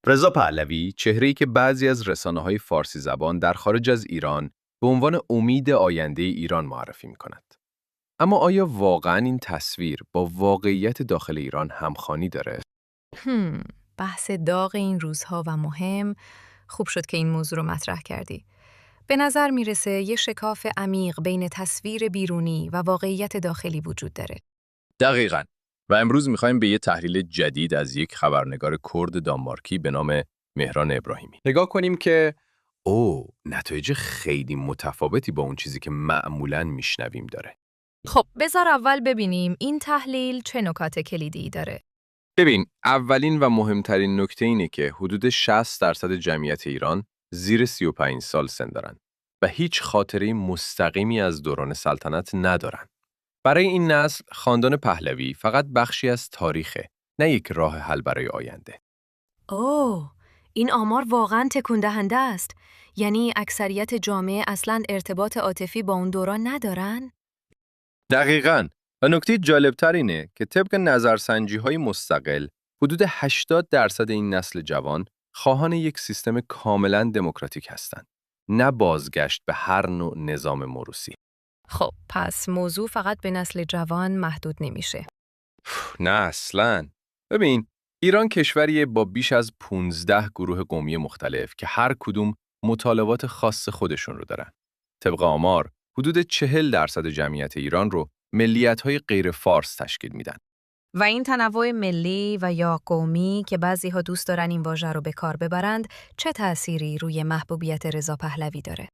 رضا پهلوی چهره‌ای که بعضی از رسانه‌های فارسی زبان در خارج از ایران به عنوان امید آینده ایران معرفی می‌کند. اما آیا واقعاً این تصویر با واقعیت داخل ایران همخوانی داره؟ هم، بحث داغ این روزها و مهم. خوب شد که این موضوع رو مطرح کردی. به نظر میرسه یه شکاف عمیق بین تصویر بیرونی و واقعیت داخلی وجود داره. دقیقاً. و امروز می‌خوایم به یه تحلیل جدید از یک خبرنگار کرد دانمارکی به نام مهران ابراهیمی نگاه کنیم که نتایج خیلی متفاوتی با اون چیزی که معمولاً میشنویم داره. خب بذار اول ببینیم این تحلیل چه نکات کلیدی داره. ببین، اولین و مهمترین نکته اینه که حدود 60% جمعیت ایران زیر 35 سال سن دارن و هیچ خاطره مستقیمی از دوران سلطنت ندارن. برای این نسل، خاندان پهلوی فقط بخشی از تاریخه، نه یک راه حل برای آینده. اوه، این آمار واقعاً تکون دهنده است. یعنی اکثریت جامعه اصلاً ارتباط عاطفی با اون دوران ندارن؟ دقیقاً. و نکته جالبتر اینه که طبق نظرسنجی‌های مستقل، حدود 80% این نسل جوان خواهان یک سیستم کاملاً دموکراتیک هستند، نه بازگشت به هر نوع نظام موروثی. خب پس موضوع فقط به نسل جوان محدود نمیشه. نه اصلاً. ببین، ایران کشوریه با بیش از 15 گروه قومی مختلف که هر کدوم مطالبات خاص خودشون رو دارن. طبق آمار، حدود 40% جمعیت ایران رو ملیت‌های غیر فارس تشکیل میدن. و این تنوع ملی و یا قومی که بعضی‌ها دوست دارن این واژه رو به کار ببرند، چه تأثیری روی محبوبیت رضا پهلوی داره؟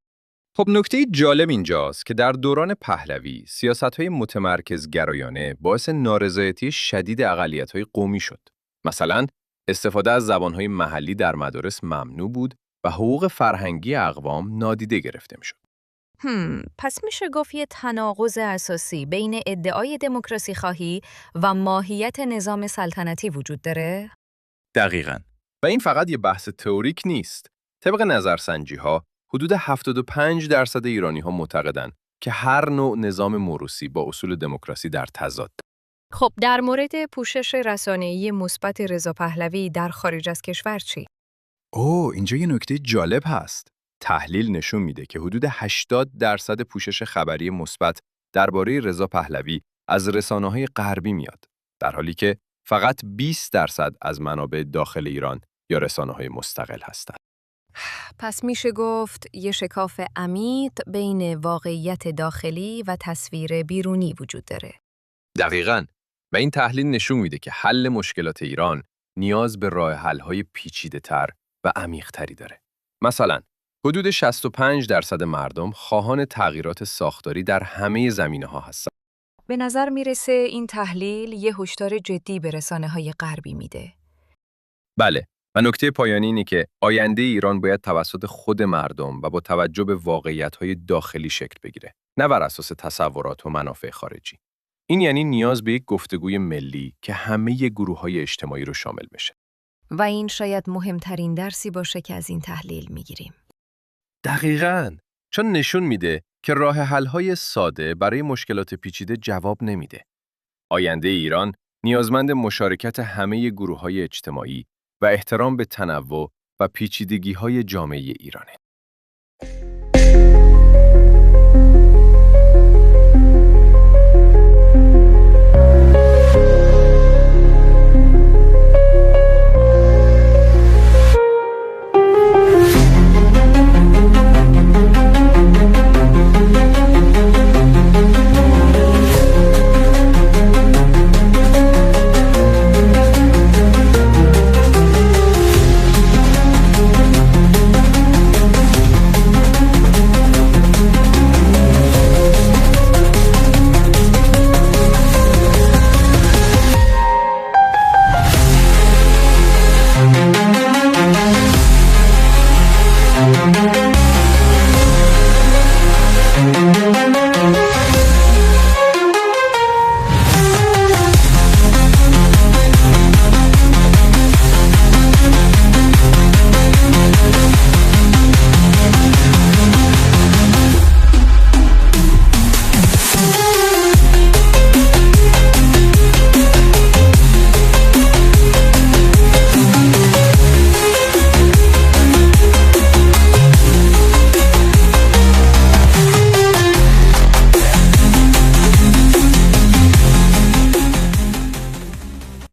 خب نکته جالب اینجاست که در دوران پهلوی سیاست‌های متمرکز گرایانه باعث نارضایتی شدید اقلیت‌های قومی شد. مثلا استفاده از زبان‌های محلی در مدارس ممنوع بود و حقوق فرهنگی اقوام نادیده گرفته می‌شد. پس میشه گفت یه تناقض اساسی بین ادعای دموکراسی خواهی و ماهیت نظام سلطنتی وجود داره؟ دقیقاً. و این فقط یه بحث تئوریک نیست. طبق نظرسنجی‌ها حدود 75% ایرانی‌ها معتقدند که هر نوع نظام موروثی با اصول دموکراسی در تضاد. خب در مورد پوشش رسانه‌ای مثبت رضا پهلوی در خارج از کشور چی؟ اینجا یه نکته جالب هست. تحلیل نشون میده که حدود 80% پوشش خبری مثبت درباره رضا پهلوی از رسانه‌های غربی میاد، در حالی که فقط 20% از منابع داخل ایران یا رسانه‌های مستقل هستند. پس میشه گفت یه شکاف عمیق بین واقعیت داخلی و تصویر بیرونی وجود داره. دقیقاً. و این تحلیل نشون میده که حل مشکلات ایران نیاز به راه حل‌های پیچیده‌تر و عمیق‌تری داره. مثلا حدود 65% مردم خواهان تغییرات ساختاری در همه زمینه‌ها هستند. به نظر میرسه این تحلیل یه هشدار جدی به رسانه‌های غربی میده. بله، و نکته پایانی اینه که آینده ایران باید توسط خود مردم و با توجه به واقعیت‌های داخلی شکل بگیره، نه بر اساس تصورات و منافع خارجی. این یعنی نیاز به یک گفتگوی ملی که همه گروه‌های اجتماعی رو شامل بشه. و این شاید مهمترین درسی باشه که از این تحلیل میگیریم. دقیقاً. چون نشون میده که راه حل‌های ساده برای مشکلات پیچیده جواب نمیده. آینده ایران نیازمند مشارکت همه گروه‌های اجتماعی و احترام به تنوع و پیچیدگی‌های جامعه ایرانه.